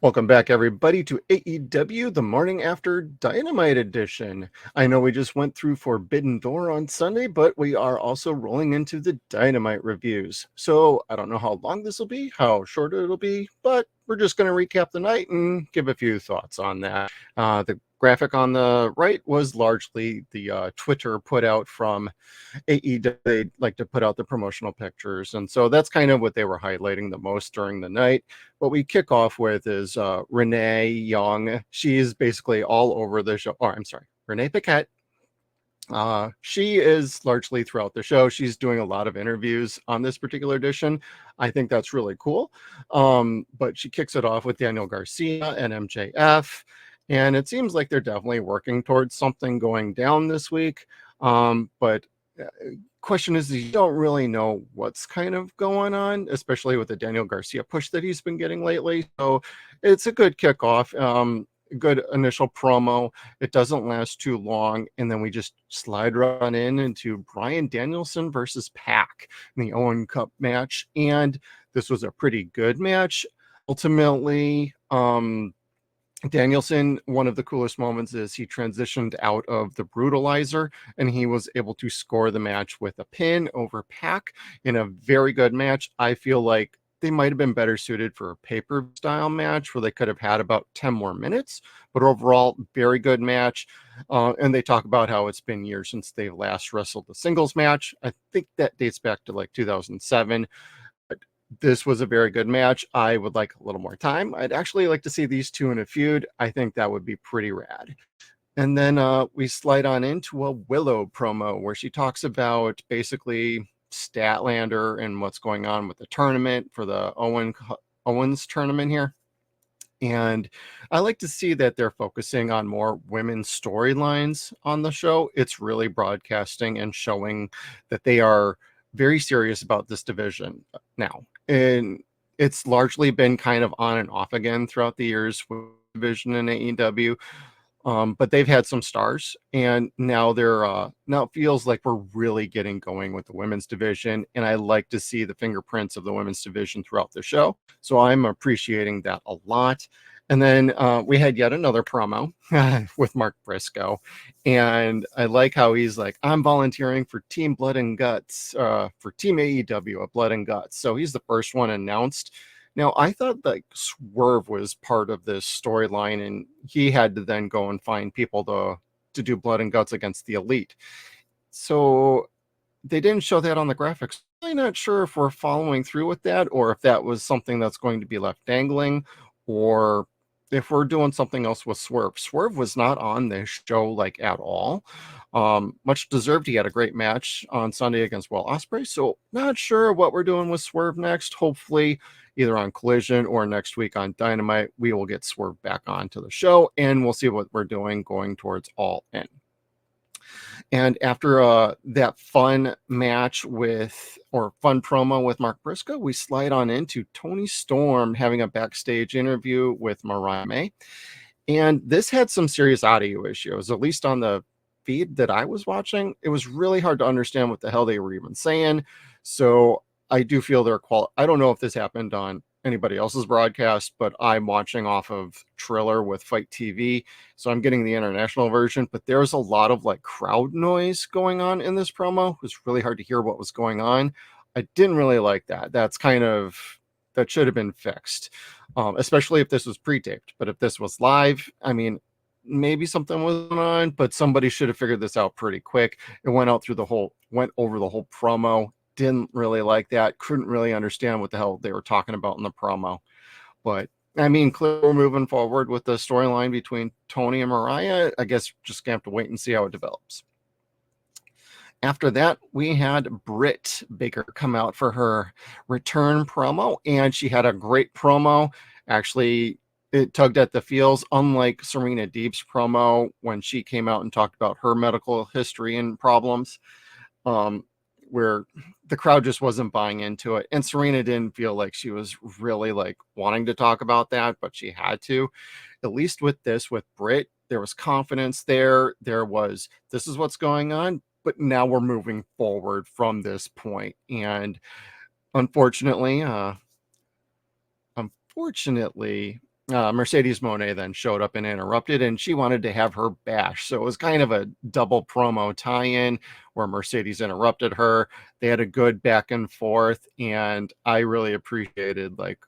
Welcome back, everybody, to AEW, the morning after Dynamite edition. I know we just went through Forbidden Door on Sunday, but we are also rolling into the Dynamite reviews. So I don't know how long this will be, how short it'll be, but we're just going to recap the night and give a few thoughts on that. The graphic on the right was largely the Twitter put out from AEW. They like to put out the promotional pictures, and so that's kind of what they were highlighting the most during the night. What we kick off with is Renee Young. She is basically all over the show. Or I'm sorry, Renee Paquette. She is largely throughout the show. She's doing a lot of interviews on this particular edition. I think that's really cool. But she kicks it off with Daniel Garcia and MJF. And it seems like they're definitely working towards something going down this week. But question is, you don't really know what's kind of going on, especially with the Daniel Garcia push that he's been getting lately. So it's a good kickoff. Good initial promo. It doesn't last too long, and then we just slide right into Bryan Danielson versus Pac in the Owen Cup match, and this was a pretty good match. Ultimately, Danielson, one of the coolest moments is he transitioned out of the brutalizer and he was able to score the match with a pin over Pac in a very good match. I feel like they might have been better suited for a paper style match where they could have had about 10 more minutes, but overall, very good match. And they talk about how it's been years since they last wrestled a singles match. I think that dates back to like 2007. This was a very good match. I would like a little more time. I'd actually like to see these two in a feud. I think that would be pretty rad. And then we slide on into a Willow promo where she talks about basically Statlander and what's going on with the tournament for the Owens tournament here. And I like to see that they're focusing on more women's storylines on the show. It's really broadcasting and showing that they are very serious about this division now. And it's largely been kind of on and off again throughout the years with division in AEW. But they've had some stars, and now now it feels like we're really getting going with the women's division, and I like to see the fingerprints of the women's division throughout the show. So I'm appreciating that a lot. And then we had yet another promo with Mark Briscoe, and I like how he's like, I'm volunteering for Team Blood and Guts, for Team AEW at Blood and Guts. So he's the first one announced. Now, I thought like Swerve was part of this storyline, and he had to then go and find people to do Blood and Guts against the Elite. So they didn't show that on the graphics. I'm not sure if we're following through with that, or if that was something that's going to be left dangling, or if we're doing something else with Swerve. Swerve was not on this show like at all. Much deserved. He had a great match on Sunday against Will Ospreay. So not sure what we're doing with Swerve next. Hopefully either on Collision or next week on Dynamite, we will get Swerve back onto the show and we'll see what we're doing going towards All In. And after that fun match fun promo with Mark Briscoe, we slide on into Toni Storm having a backstage interview with Mariah May. And this had some serious audio issues, at least on the feed that I was watching. It was really hard to understand what the hell they were even saying. So I do feel their quality. I don't know if this happened on anybody else's broadcast, but I'm watching off of Triller with Fight TV, so I'm getting the international version. But there's a lot of like crowd noise going on in this promo. It was really hard to hear what was going on. I didn't really like that. That should have been fixed, especially if this was pre-taped. But if this was live, I mean, maybe something was going on, but somebody should have figured this out pretty quick. It went over the whole promo. Didn't really like that. Couldn't really understand what the hell they were talking about in the promo. But I mean, clearly we're moving forward with the storyline between Tony and Mariah. I guess just gonna have to wait and see how it develops. After that, we had Britt Baker come out for her return promo, and she had a great promo. Actually, it tugged at the feels, unlike Serena Deeb's promo when she came out and talked about her medical history and problems. Where the crowd just wasn't buying into it. And Serena didn't feel like she was really like wanting to talk about that, but she had to. At least with Britt, there was confidence there. This is what's going on, but now we're moving forward from this point. And unfortunately, Mercedes Monet then showed up and interrupted, and she wanted to have her bash. So it was kind of a double promo tie-in where Mercedes interrupted her. They had a good back and forth, and I really appreciated like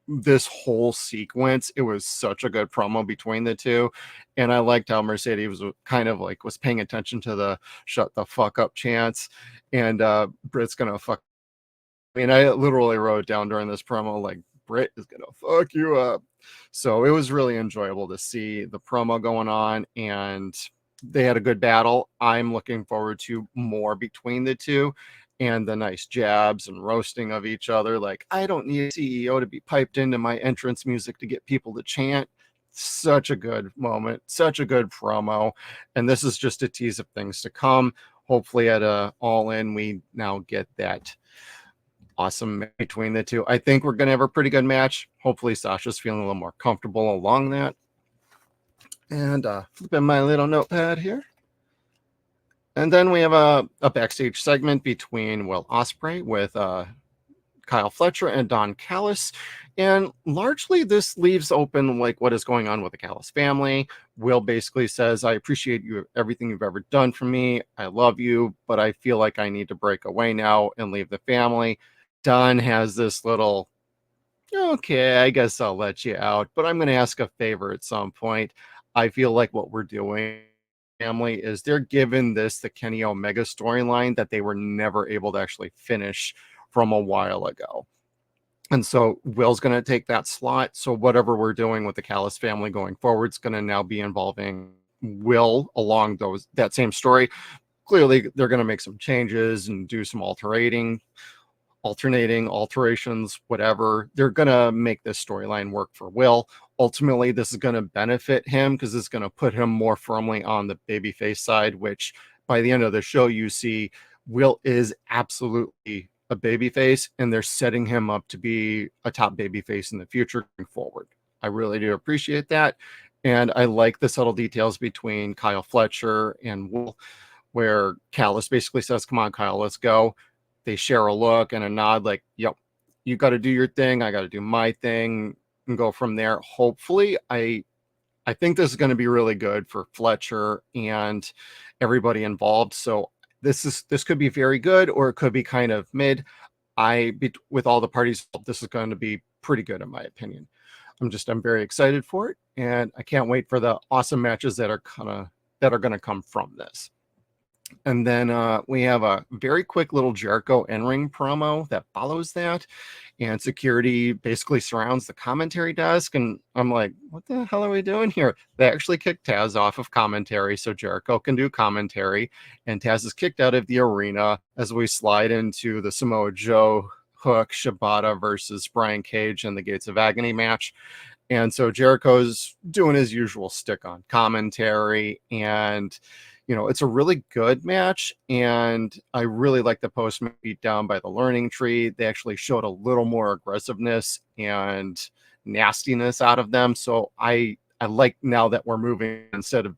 this whole sequence. It was such a good promo between the two, and I liked how Mercedes was kind of like was paying attention to the "shut the fuck up" chants, and Britt's gonna fuck. I mean, I literally wrote down during this promo like Britt is gonna fuck you up. So it was really enjoyable to see the promo going on, and they had a good battle. I'm looking forward to more between the two and the nice jabs and roasting of each other. Like, I don't need a CEO to be piped into my entrance music to get people to chant. Such a good moment, such a good promo. And this is just a tease of things to come. Hopefully, at All In, we now get that awesome between the two. I think we're going to have a pretty good match. Hopefully, Sasha's feeling a little more comfortable along that. And flipping my little notepad here. And then we have a backstage segment between Will Ospreay with Kyle Fletcher and Don Callis. And largely this leaves open like what is going on with the Callis family. Will basically says, I appreciate you, everything you've ever done for me. I love you, but I feel like I need to break away now and leave the family. Don has this little, okay, I guess I'll let you out, but I'm going to ask a favor at some point. I feel like what we're doing family is they're given this the Kenny Omega storyline that they were never able to actually finish from a while ago. And so Will's going to take that slot. So whatever we're doing with the Callis family going forward is going to now be involving Will along that same story. Clearly, they're going to make some changes and do some alterations, whatever. They're going to make this storyline work for Will. Ultimately, this is going to benefit him because it's going to put him more firmly on the babyface side, which by the end of the show, you see Will is absolutely a babyface, and they're setting him up to be a top babyface in the future going forward. I really do appreciate that. And I like the subtle details between Kyle Fletcher and Will, where Callis basically says, come on, Kyle, let's go. They share a look and a nod like, yep, you got to do your thing. I got to do my thing and go from there. Hopefully, I think this is going to be really good for Fletcher and everybody involved. So this could be very good, or it could be kind of mid. With all the parties, this is going to be pretty good in my opinion. I'm very excited for it, and I can't wait for the awesome matches that are going to come from this. And then we have a very quick little Jericho in-ring promo that follows that. And security basically surrounds the commentary desk. And I'm like, what the hell are we doing here? They actually kicked Taz off of commentary so Jericho can do commentary. And Taz is kicked out of the arena as we slide into the Samoa Joe, Hook, Shibata versus Brian Cage and the Gates of Agony match. And so Jericho's doing his usual stick on commentary, and it's a really good match, and I really like the post beat down by the Learning Tree. They actually showed a little more aggressiveness and nastiness out of them. So I like now that we're moving instead of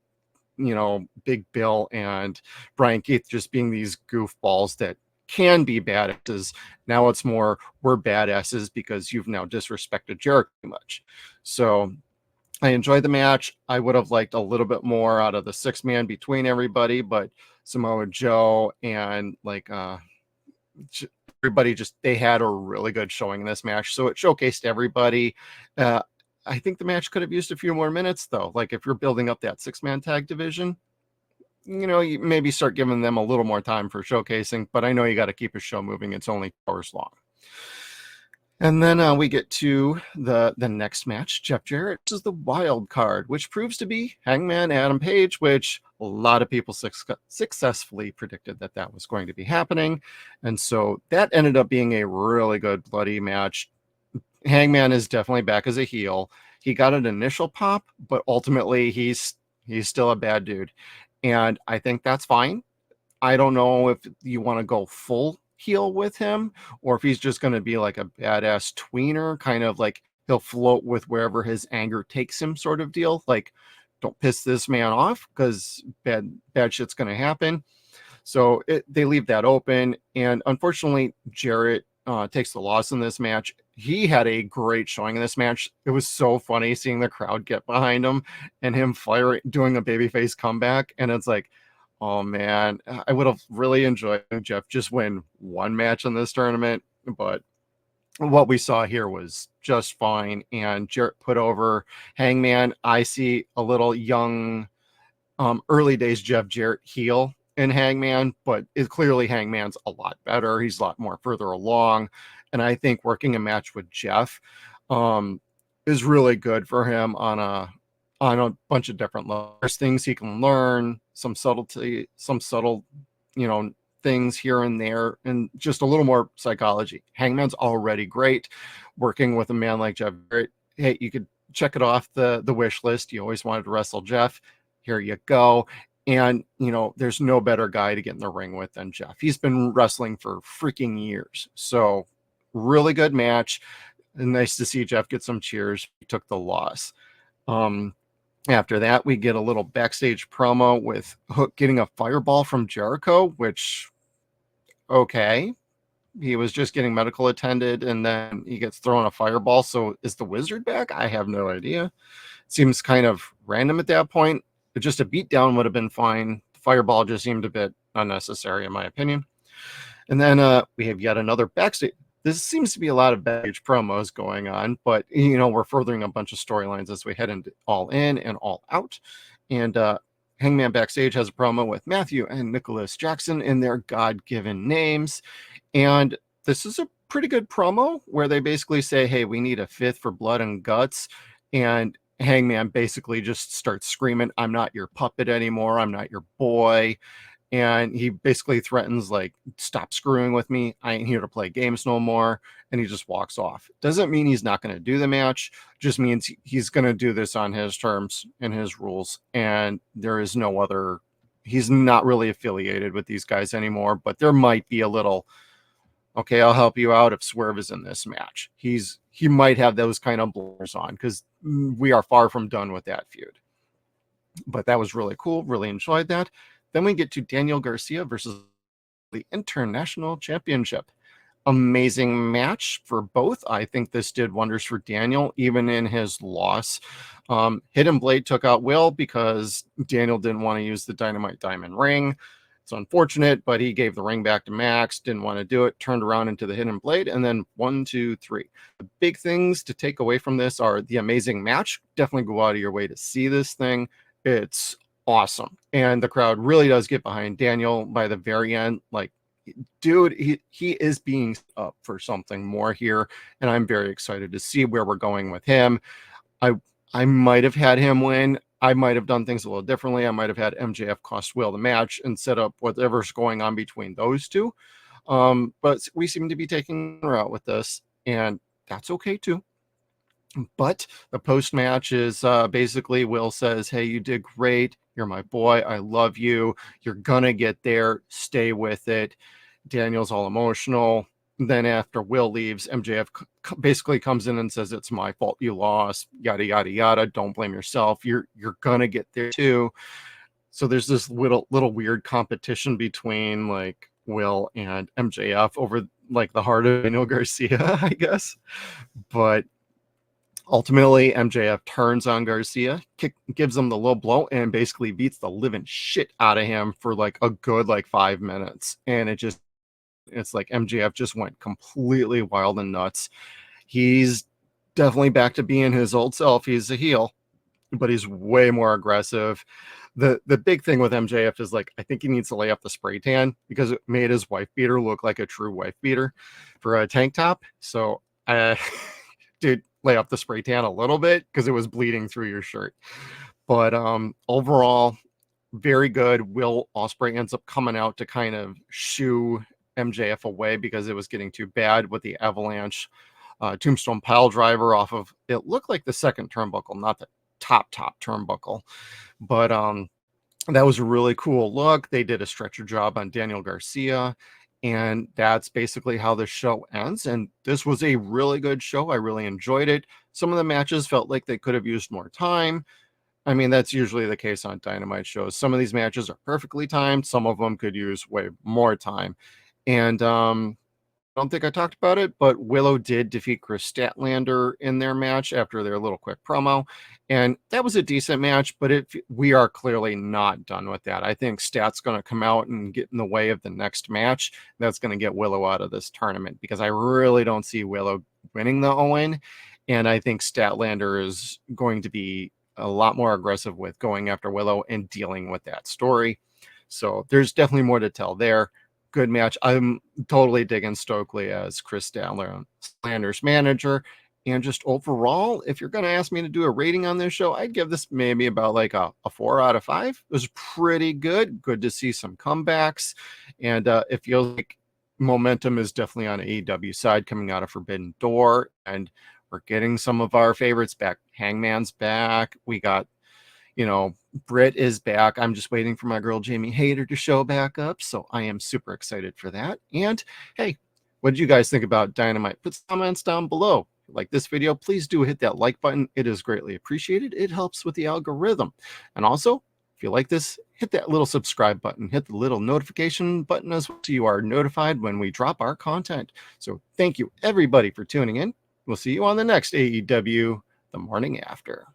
Big Bill and Brian Keith just being these goofballs that can be badasses. Now it's more we're badasses because you've now disrespected Jericho too much. So I enjoyed the match. I would have liked a little bit more out of the 6-man between everybody, but Samoa Joe and everybody they had a really good showing in this match. So it showcased everybody. I think the match could have used a few more minutes though. Like if you're building up that 6-man tag division, you maybe start giving them a little more time for showcasing, but I know you got to keep a show moving. It's only 2 hours long. And then we get to the next match, Jeff Jarrett is the wild card, which proves to be Hangman Adam Page, which a lot of people successfully predicted that was going to be happening. And so that ended up being a really good bloody match. Hangman is definitely back as a heel. He got an initial pop, but ultimately he's still a bad dude. And I think that's fine. I don't know if you want to go full heel with him or if he's just going to be like a badass tweener, kind of like he'll float with wherever his anger takes him sort of deal. Like, don't piss this man off because bad shit's going to happen. So they leave that open. And unfortunately, Jarrett takes the loss in this match. He had a great showing in this match. It was so funny seeing the crowd get behind him and him doing a babyface comeback. And it's like, oh man, I would have really enjoyed Jeff just win one match in this tournament, but what we saw here was just fine. And Jarrett put over Hangman. I see a little young, early days Jeff Jarrett heel in Hangman, but it clearly Hangman's a lot better. He's a lot more further along. And I think working a match with Jeff is really good for him on a bunch of different levels. There's things he can learn, some subtlety, some subtle, you know, things here and there, and just a little more psychology. Hangman's already great. Working with a man like Jeff Jarrett, hey, you could check it off the wish list. You always wanted to wrestle Jeff. Here you go. And, you know, there's no better guy to get in the ring with than Jeff. He's been wrestling for freaking years. So really good match. And nice to see Jeff get some cheers. He took the loss. After that, we get a little backstage promo with Hook getting a fireball from Jericho, which, okay. He was just getting medical attended, and then he gets thrown a fireball. So is the Wizard back? I have no idea. Seems kind of random at that point. But just a beatdown would have been fine. The fireball just seemed a bit unnecessary, in my opinion. And then we have yet another backstage. This seems to be a lot of backstage promos going on, but, you know, we're furthering a bunch of storylines as we head into All In and All Out. And Hangman backstage has a promo with Matthew and Nicholas Jackson in their God-given names. And this is a pretty good promo where they basically say, hey, we need a fifth for blood and guts. And Hangman basically just starts screaming, I'm not your puppet anymore. I'm not your boy. And he basically threatens, like, stop screwing with me. I ain't here to play games no more. And he just walks off. Doesn't mean he's not going to do the match. Just means he's going to do this on his terms and his rules. And there is no other. He's not really affiliated with these guys anymore. But there might be a little, okay, I'll help you out if Swerve is in this match. He might have those kind of blurs on because we are far from done with that feud. But that was really cool. Really enjoyed that. Then we get to Daniel Garcia versus the International Championship. Amazing match for both. I think this did wonders for Daniel, even in his loss. Hidden Blade took out Will because Daniel didn't want to use the Dynamite Diamond ring. It's unfortunate, but he gave the ring back to Max, didn't want to do it, turned around into the Hidden Blade, and then 1, 2, 3. The big things to take away from this are the amazing match. Definitely go out of your way to see this thing. It's awesome. And the crowd really does get behind Daniel by the very end. Like, dude, he is being up for something more here. And I'm very excited to see where we're going with him. I might have had him win. I might have done things a little differently. I might have had MJF cost Will the match and set up whatever's going on between those two. But we seem to be taking a route with this, and that's okay too. But the post match is basically Will says, hey, you did great. You're my boy. I love you. You're going to get there. Stay with it. Daniel's all emotional. Then after Will leaves, MJF basically comes in and says, it's my fault you lost. Yada, yada, yada. Don't blame yourself. You're going to get there too. So there's this little weird competition between like Will and MJF over like the heart of Daniel Garcia, I guess. But ultimately, MJF turns on Garcia, gives him the low blow, and basically beats the living shit out of him for like a good 5 minutes. And it's like MJF just went completely wild and nuts. He's definitely back to being his old self. He's a heel, but he's way more aggressive. The big thing with MJF is I think he needs to lay off the spray tan because it made his wife beater look like a true wife beater for a tank top. So, dude, lay off the spray tan a little bit because it was bleeding through your shirt. But overall, very good. Will Ospreay ends up coming out to kind of shoo MJF away because it was getting too bad with the avalanche tombstone pile driver off of, it looked like the second turnbuckle, not the top turnbuckle. But that was a really cool look. They did a stretcher job on Daniel Garcia. And that's basically how the show ends. And this was a really good show. I really enjoyed it. Some of the matches felt like they could have used more time. I mean, that's usually the case on Dynamite shows. Some of these matches are perfectly timed. Some of them could use way more time. And don't think I talked about it, but Willow did defeat Chris Statlander in their match after their little quick promo. And that was a decent match, but we are clearly not done with that. I think Stat's going to come out and get in the way of the next match. That's going to get Willow out of this tournament because I really don't see Willow winning the Owen. And I think Statlander is going to be a lot more aggressive with going after Willow and dealing with that story. So there's definitely more to tell there. Good match. I'm totally digging Stokely as Chris Statlander's manager. And just overall, if you're going to ask me to do a rating on this show, I'd give this maybe about like a 4 out of 5. It was pretty good. Good to see some comebacks. And it feels like momentum is definitely on AEW side coming out of Forbidden Door. And we're getting some of our favorites back. Hangman's back. We got, Britt is back. I'm just waiting for my girl Jamie Hayter to show back up. So I am super excited for that. And hey, what did you guys think about Dynamite? Put some comments down below. Like this video, please do hit that like button. It is greatly appreciated. It helps with the algorithm. And also, if you like this, hit that little subscribe button. Hit the little notification button as well so you are notified when we drop our content. So thank you everybody for tuning in. We'll see you on the next AEW The Morning After.